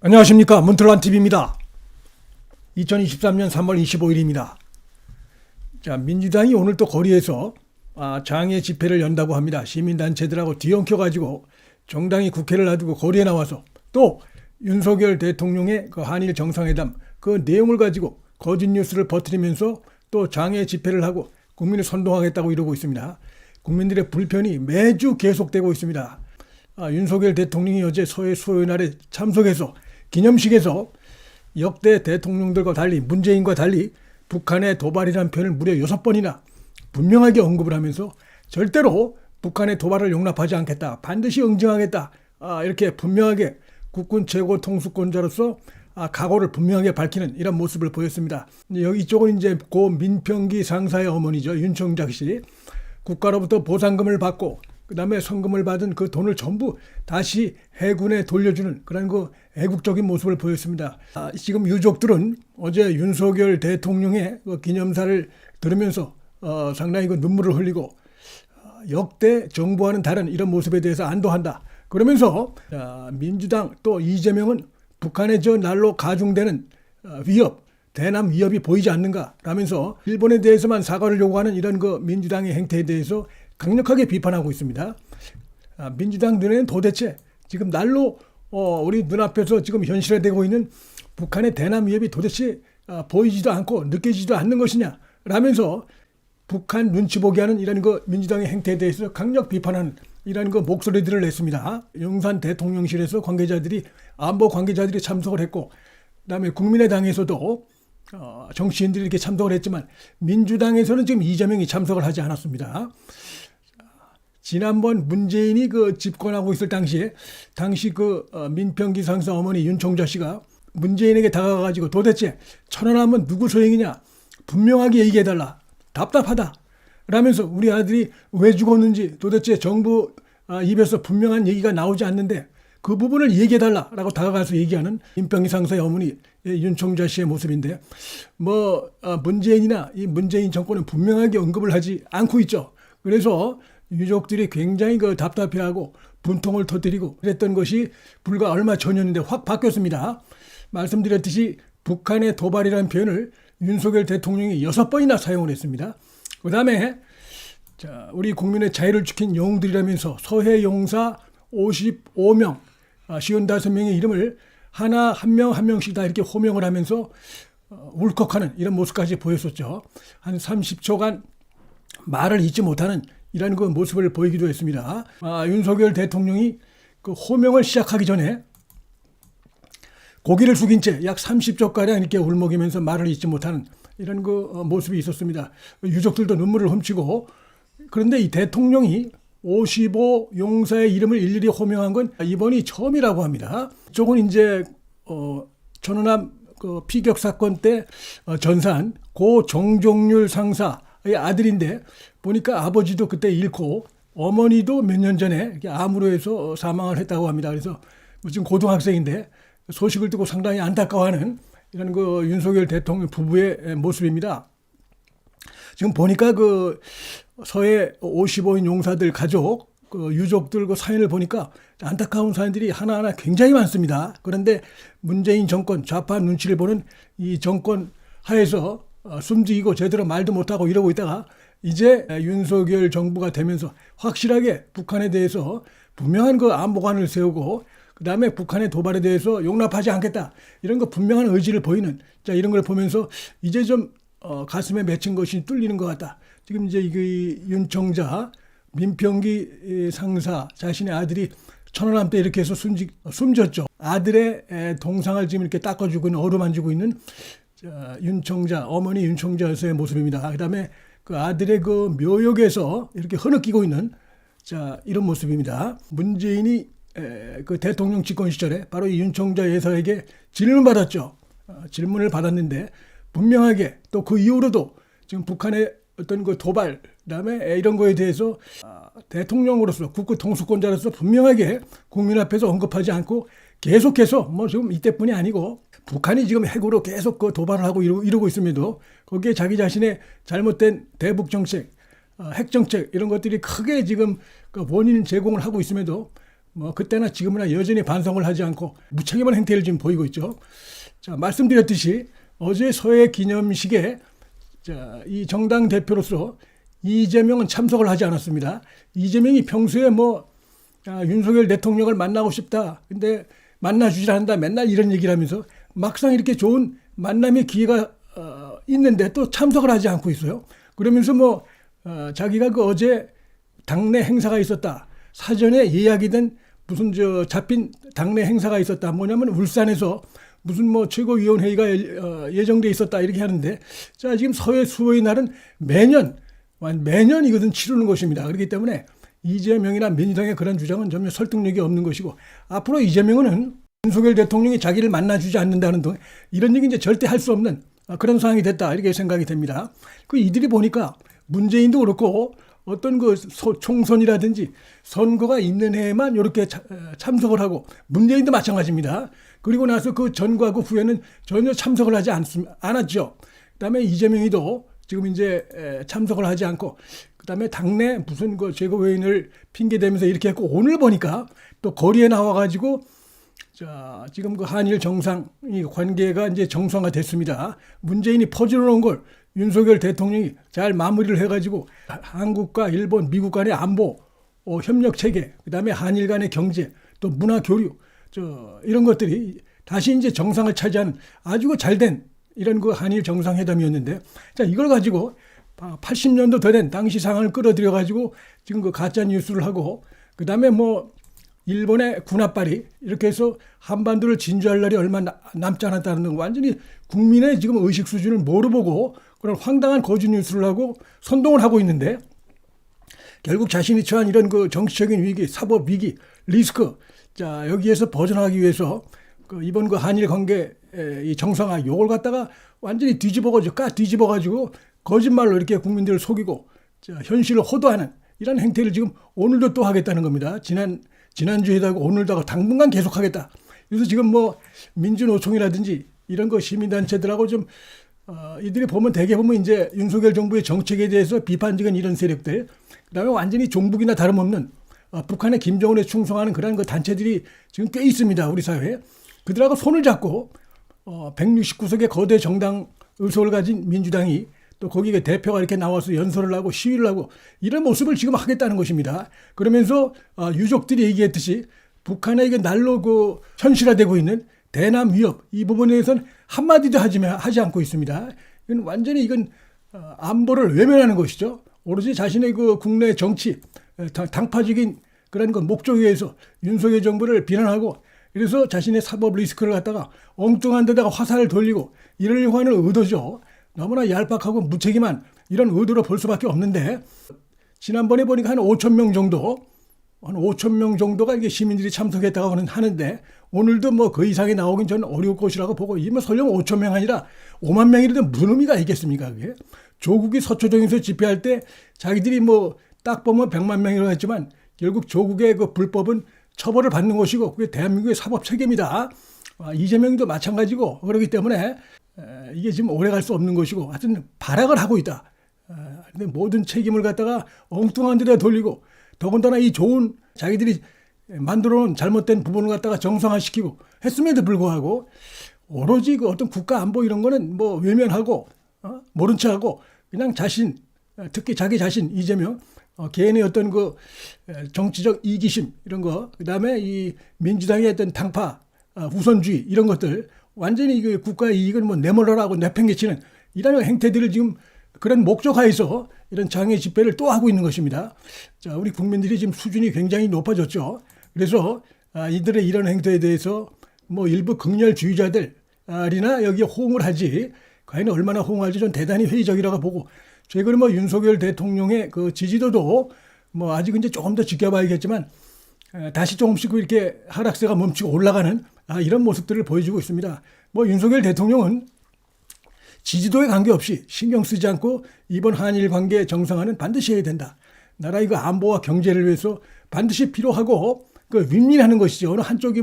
안녕하십니까, 문틀란TV입니다. 2023년 3월 25일입니다. 자, 민주당이 오늘 또 거리에서 장애 집회를 연다고 합니다. 시민단체들하고 뒤엉켜가지고 정당이 국회를 놔두고 거리에 나와서 또 윤석열 대통령의 그 한일 정상회담 그 내용을 가지고 거짓 뉴스를 퍼뜨리면서 또 장애 집회를 하고 국민을 선동하겠다고 이러고 있습니다. 국민들의 불편이 매주 계속되고 있습니다. 윤석열 대통령이 어제 서해 수요일날에 참석해서 기념식에서 역대 대통령들과 달리 문재인과 달리 북한의 도발이라는 표현을 무려 6번이나 분명하게 언급을 하면서 절대로 북한의 도발을 용납하지 않겠다. 반드시 응징하겠다. 이렇게 분명하게 국군 최고 통수권자로서 각오를 분명하게 밝히는 이런 모습을 보였습니다. 여기 이쪽은 이제 고 민평기 상사의 어머니죠. 윤청작 씨. 국가로부터 보상금을 받고 그 다음에 성금을 받은 그 돈을 전부 다시 해군에 돌려주는 그런 그 애국적인 모습을 보였습니다. 지금 유족들은 어제 윤석열 대통령의 그 기념사를 들으면서 상당히 그 눈물을 흘리고 역대 정부와는 다른 이런 모습에 대해서 안도한다. 그러면서 민주당 또 이재명은 북한의 저 날로 가중되는 위협, 대남 위협이 보이지 않는가 라면서 일본에 대해서만 사과를 요구하는 이런 그 민주당의 행태에 대해서 강력하게 비판하고 있습니다. 민주당 눈에는 도대체 지금 날로 우리 눈앞에서 지금 현실화되고 있는 북한의 대남 위협이 도대체 보이지도 않고 느껴지지도 않는 것이냐 라면서 북한 눈치 보게 하는 이런 그 민주당의 행태에 대해서 강력 비판하는 이런 그 목소리들을 냈습니다. 용산 대통령실에서 안보 관계자들이 참석을 했고 그다음에 국민의당에서도 정치인들이 이렇게 참석을 했지만 민주당에서는 지금 이재명이 참석을 하지 않았습니다. 지난번 문재인이 그 집권하고 있을 당시 그 민평기 상사 어머니 윤청자 씨가 문재인에게 다가가가지고 도대체 천안함은 누구 소행이냐 분명하게 얘기해달라 답답하다 라면서 우리 아들이 왜 죽었는지 도대체 정부 입에서 분명한 얘기가 나오지 않는데 그 부분을 얘기해달라 라고 다가가서 얘기하는 민평기 상사의 어머니 윤청자 씨의 모습인데 문재인이나 이 문재인 정권은 분명하게 언급을 하지 않고 있죠. 그래서 유족들이 굉장히 그 답답해하고 분통을 터뜨리고 그랬던 것이 불과 얼마 전이었는데 확 바뀌었습니다. 말씀드렸듯이 북한의 도발이라는 표현을 윤석열 대통령이 6번이나 사용을 했습니다. 그 다음에 우리 국민의 자유를 지킨 영웅들이라면서 서해 용사 55명, 55명의 이름을 한 명 한 명씩 다 이렇게 호명을 하면서 울컥하는 이런 모습까지 보였었죠. 한 30초간 말을 잇지 못하는 이런 그 모습을 보이기도 했습니다. 윤석열 대통령이 그 호명을 시작하기 전에 고개를 숙인 채 약 30초가량 이렇게 울먹이면서 말을 잇지 못하는 이런 그 모습이 있었습니다. 유족들도 눈물을 훔치고 그런데 이 대통령이 55 용사의 이름을 일일이 호명한 건 이번이 처음이라고 합니다. 이쪽은 이제 천안함 그 피격 사건 때 전사한 고 정종률 상사의 아들인데 보니까 아버지도 그때 잃고 어머니도 몇 년 전에 암으로 해서 사망을 했다고 합니다. 그래서 지금 고등학생인데 소식을 듣고 상당히 안타까워하는 이런 그 윤석열 대통령 부부의 모습입니다. 지금 보니까 그 서해 55인 용사들 가족 그 유족들 그 사연을 보니까 안타까운 사연들이 하나하나 굉장히 많습니다. 그런데 문재인 정권 좌파 눈치를 보는 이 정권 하에서 숨지고 제대로 말도 못하고 이러고 있다가 이제 윤석열 정부가 되면서 확실하게 북한에 대해서 분명한 그 안보관을 세우고 그 다음에 북한의 도발에 대해서 용납하지 않겠다 이런 거 분명한 의지를 보이는 이런 걸 보면서 이제 좀 가슴에 맺힌 것이 뚫리는 것 같다. 지금 이제 이 윤청자 민평기 상사 자신의 아들이 천안함 때 이렇게 해서 숨졌죠. 아들의 동상을 지금 이렇게 닦아주고 있는 어루만지고 있는 윤청자 어머니 윤청자 여사의 모습입니다. 그다음에 그 아들의 그 묘역에서 이렇게 흐느끼고 있는 이런 모습입니다. 문재인이 그 대통령 집권 시절에 바로 이 윤청자 여사에게 질문을 받았죠. 질문을 받았는데 분명하게 또 그 이후로도 지금 북한의 어떤 그 도발 그다음에 이런 거에 대해서 대통령으로서 국가 통수권자로서 분명하게 국민 앞에서 언급하지 않고 계속해서 지금 이때뿐이 아니고 북한이 지금 핵으로 계속 그 도발을 하고 이러고 있음에도 거기에 자기 자신의 잘못된 대북 정책, 핵 정책 이런 것들이 크게 지금 그 원인 제공을 하고 있음에도 뭐 그때나 지금이나 여전히 반성을 하지 않고 무책임한 행태를 지금 보이고 있죠. 자, 말씀드렸듯이 어제 서해 기념식에 이 정당 대표로서 이재명은 참석을 하지 않았습니다. 이재명이 평소에 윤석열 대통령을 만나고 싶다. 근데 만나주질 않는다. 맨날 이런 얘기를 하면서 막상 이렇게 좋은 만남의 기회가 있는데 또 참석을 하지 않고 있어요. 그러면서 자기가 그 어제 당내 행사가 있었다. 사전에 예약이 된 무슨 잡힌 당내 행사가 있었다. 뭐냐면 울산에서 무슨 최고위원회의가 예정돼 있었다. 이렇게 하는데 자, 지금 서해 수호의 날은 매년 이것은 치르는 것입니다. 그렇기 때문에 이재명이나 민주당의 그런 주장은 전혀 설득력이 없는 것이고 앞으로 이재명은 윤석열 대통령이 자기를 만나주지 않는다는 등 이런 얘기 이제 절대 할 수 없는 그런 상황이 됐다. 이렇게 생각이 됩니다. 이들이 보니까 문재인도 그렇고 어떤 총선이라든지 선거가 있는 해에만 이렇게 참석을 하고 문재인도 마찬가지입니다. 그리고 나서 그 전과 그 후에는 전혀 참석을 하지 않았죠. 그다음에 이재명이도 지금 이제 참석을 하지 않고 그다음에 당내 무슨 최고위원을 핑계대면서 이렇게 했고 오늘 보니까 또 거리에 나와가지고 자, 지금 그 한일 정상이 관계가 이제 정상화됐습니다. 문재인이 퍼즐어 놓은 걸 윤석열 대통령이 잘 마무리를 해가지고 한국과 일본, 미국 간의 안보 협력 체계, 그다음에 한일 간의 경제, 또 문화 교류, 이런 것들이 다시 이제 정상을 차지하는 아주 잘된 이런 그 한일 정상회담이었는데, 자, 이걸 가지고 80년도 더 된 당시 상황을 끌어들여 가지고 지금 그 가짜 뉴스를 하고, 그다음에 일본의 군합발이 이렇게 해서 한반도를 진주할 날이 얼마 남지 않았다는 등 완전히 국민의 지금 의식 수준을 모르보고 그런 황당한 거짓 뉴스를 하고 선동을 하고 있는데, 결국 자신이 처한 이런 그 정치적인 위기, 사법 위기, 리스크, 자, 여기에서 벗어나기 위해서 이번 그 한일 관계 이 정상화 요걸 갖다가 완전히 뒤집어가지고 거짓말로 이렇게 국민들을 속이고 현실을 호도하는 이런 행태를 지금 오늘도 또 하겠다는 겁니다. 지난주에도 하고 오늘도 하고 당분간 계속하겠다. 그래서 지금 민주노총이라든지 이런 거 시민단체들하고 좀 이들이 대개 보면 이제 윤석열 정부의 정책에 대해서 비판적인 이런 세력들, 그다음에 완전히 종북이나 다름없는 북한의 김정은에 충성하는 그런 그 단체들이 지금 꽤 있습니다. 우리 사회에. 그들하고 손을 잡고 169석의 거대 정당 의석을 가진 민주당이 또 거기에 대표가 이렇게 나와서 연설을 하고 시위를 하고 이런 모습을 지금 하겠다는 것입니다. 그러면서 유족들이 얘기했듯이 북한의 날로 현실화되고 있는 대남 위협 이 부분에 대해서는 한마디도 하지 않고 있습니다. 이건 안보를 외면하는 것이죠. 오로지 자신의 그 국내 정치 당파적인 그런 목적에 의해서 윤석열 정부를 비난하고, 그래서 자신의 사법 리스크를 갖다가 엉뚱한 데다가 화살을 돌리고 이러려고 하는 의도죠. 너무나 얄팍하고 무책임한 이런 의도로 볼 수밖에 없는데, 지난번에 보니까 한 5천 명 정도가 이게 시민들이 참석했다고 하는데, 오늘도 그 이상이 나오긴 저는 어려울 것이라고 보고, 이면 설령 5천 명 아니라 5만 명이라도 무슨 의미가 있겠습니까? 그게 조국이 서초동에서 집회할 때 자기들이 딱 보면 100만 명이라고 했지만 결국 조국의 그 불법은 처벌을 받는 것이고 그게 대한민국의 사법 체계입니다. 이재명도 마찬가지고, 그렇기 때문에 이게 지금 오래 갈 수 없는 것이고, 하여튼 발악을 하고 있다. 근데 모든 책임을 갖다가 엉뚱한 데다 돌리고, 더군다나 이 좋은 자기들이 만들어놓은 잘못된 부분을 갖다가 정상화시키고 했음에도 불구하고 오로지 그 어떤 국가 안보 이런 거는 외면하고 모른 척하고 그냥 특히 자기 자신 이재명 개인의 어떤 그 정치적 이기심 이런 거, 그다음에 이 민주당의 어떤 당파 우선주의 이런 것들, 완전히 그 국가의 이익을 내몰라라고 내팽개치는 이런 행태들을 지금 그런 목적하에서 이런 장애 집회를 또 하고 있는 것입니다. 자, 우리 국민들이 지금 수준이 굉장히 높아졌죠. 그래서 이들의 이런 행태에 대해서 일부 극렬주의자들이나 여기에 호응을 하지, 과연 얼마나 호응할지 좀 대단히 회의적이라고 보고, 최근에 윤석열 대통령의 그 지지도도 아직은 이제 조금 더 지켜봐야겠지만 다시 조금씩 이렇게 하락세가 멈추고 올라가는 이런 모습들을 보여주고 있습니다. 윤석열 대통령은 지지도에 관계없이 신경 쓰지 않고 이번 한일 관계 정상화는 반드시 해야 된다. 나라의 그 안보와 경제를 위해서 반드시 필요하고 그 윈윈하는 것이죠. 어느 한쪽이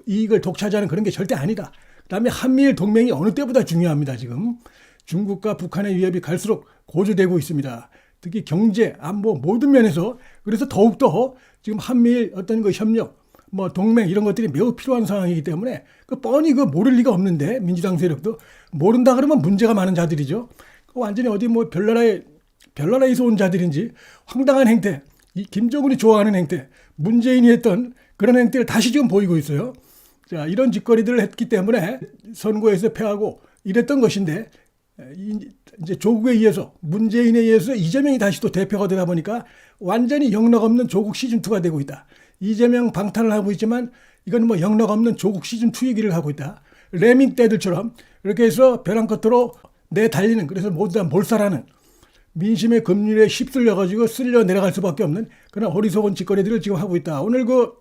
이익을 독차지하는 그런 게 절대 아니다. 그다음에 한미일 동맹이 어느 때보다 중요합니다. 지금 중국과 북한의 위협이 갈수록 고조되고 있습니다. 특히 경제, 안보 모든 면에서 그래서 더욱더 지금 한미일 어떤 그 협력, 뭐 동맹 이런 것들이 매우 필요한 상황이기 때문에 그 뻔히 그 모를 리가 없는데 민주당 세력도 모른다 그러면 문제가 많은 자들이죠. 완전히 어디 뭐 별나라에서 온 자들인지 황당한 행태, 이 김정은이 좋아하는 행태, 문재인이 했던 그런 행태를 다시 지금 보이고 있어요. 자, 이런 짓거리들을 했기 때문에 선거에서 패하고 이랬던 것인데 이제 조국에 의해서 문재인에 의해서 이재명이 다시 또 대표가 되다 보니까 완전히 영락 없는 조국 시즌2가 되고 있다. 이재명 방탄을 하고 있지만 이건 뭐 영락 없는 조국 시즌2의 길을 가고 있다. 레밍 떼들처럼 이렇게 해서 벼랑 끝으로 내달리는, 그래서 모두 다 몰살하는, 민심의 급률에 휩쓸려 가지고 쓸려 내려갈 수밖에 없는 그런 어리석은 짓거리들을 지금 하고 있다. 오늘 그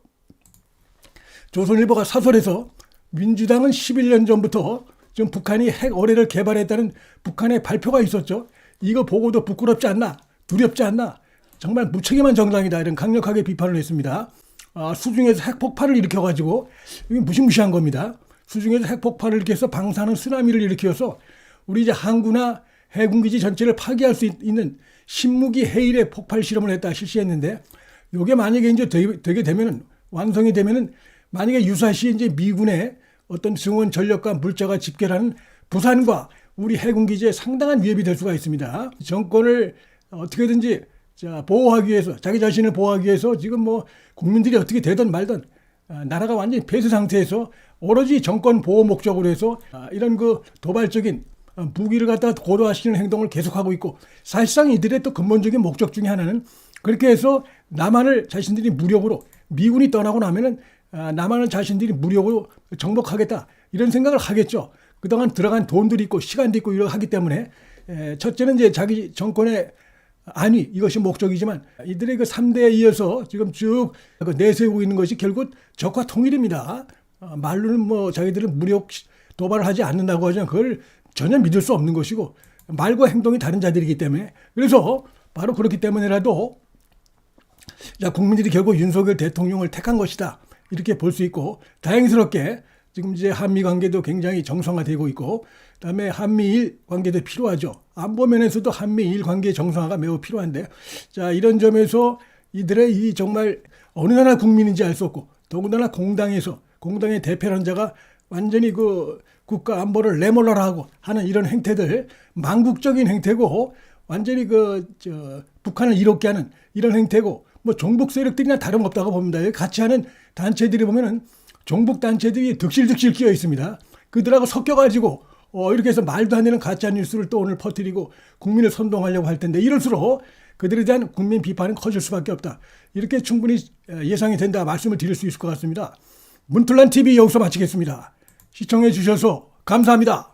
조선일보가 사설에서 민주당은 11년 전부터 지금 북한이 핵 어뢰를 개발했다는 북한의 발표가 있었죠. 이거 보고도 부끄럽지 않나, 두렵지 않나, 정말 무책임한 정당이다, 이런 강력하게 비판을 했습니다. 수중에서 핵폭발을 일으켜가지고 이게 무시무시한 겁니다. 수중에서 핵폭발을 일으켜서 방사능 쓰나미를 일으켜서 우리 이제 항구나 해군기지 전체를 파괴할 수 있는 신무기 해일의 폭발 실험을 했다 실시했는데, 이게 만약에 이제 되게 되면은, 완성이 되면은, 만약에 유사시 이제 미군의 어떤 승원 전력과 물자가 집결하는 부산과 우리 해군기지에 상당한 위협이 될 수가 있습니다. 정권을 어떻게든지 보호하기 위해서, 자기 자신을 보호하기 위해서 지금 뭐 국민들이 어떻게 되든 말든 나라가 완전히 폐쇄 상태에서 오로지 정권 보호 목적으로 해서 이런 그 도발적인 무기를 갖다 고도화시키는 행동을 계속하고 있고, 사실상 이들의 또 근본적인 목적 중에 하나는 그렇게 해서 남한을 자신들이 무력으로, 미군이 떠나고 나면은 남한을 자신들이 무력으로 정복하겠다, 이런 생각을 하겠죠. 그동안 들어간 돈들이 있고 시간도 있고 이러 하기 때문에 첫째는 이제 자기 정권의 안위, 이것이 목적이지만 이들의 그 3대에 이어서 지금 쭉 내세우고 있는 것이 결국 적과 통일입니다. 말로는 뭐 자기들은 무력 도발을 하지 않는다고 하지만 그걸 전혀 믿을 수 없는 것이고, 말과 행동이 다른 자들이기 때문에, 그래서 바로 그렇기 때문에라도 국민들이 결국 윤석열 대통령을 택한 것이다, 이렇게 볼 수 있고, 다행스럽게 지금 이제 한미 관계도 굉장히 정상화되고 있고, 그다음에 한미일 관계도 필요하죠. 안보 면에서도 한미일 관계 정상화가 매우 필요한데, 자, 이런 점에서 이들의 이 정말 어느 나라 국민인지 알 수 없고, 더군다나 공당의 대표론자가 완전히 그 국가 안보를 내몰라라 하는 이런 행태들, 망국적인 행태고, 완전히 북한을 이롭게 하는 이런 행태고, 뭐 종북 세력들이나 다름없다고 봅니다. 같이 하는 단체들이 보면은 종북 단체들이 득실득실 끼어 있습니다. 그들하고 섞여가지고 이렇게 해서 말도 안 되는 가짜 뉴스를 또 오늘 퍼뜨리고 국민을 선동하려고 할 텐데, 이럴수록 그들에 대한 국민 비판은 커질 수밖에 없다, 이렇게 충분히 예상이 된다 말씀을 드릴 수 있을 것 같습니다. 문틀란 TV 여기서 마치겠습니다. 시청해 주셔서 감사합니다.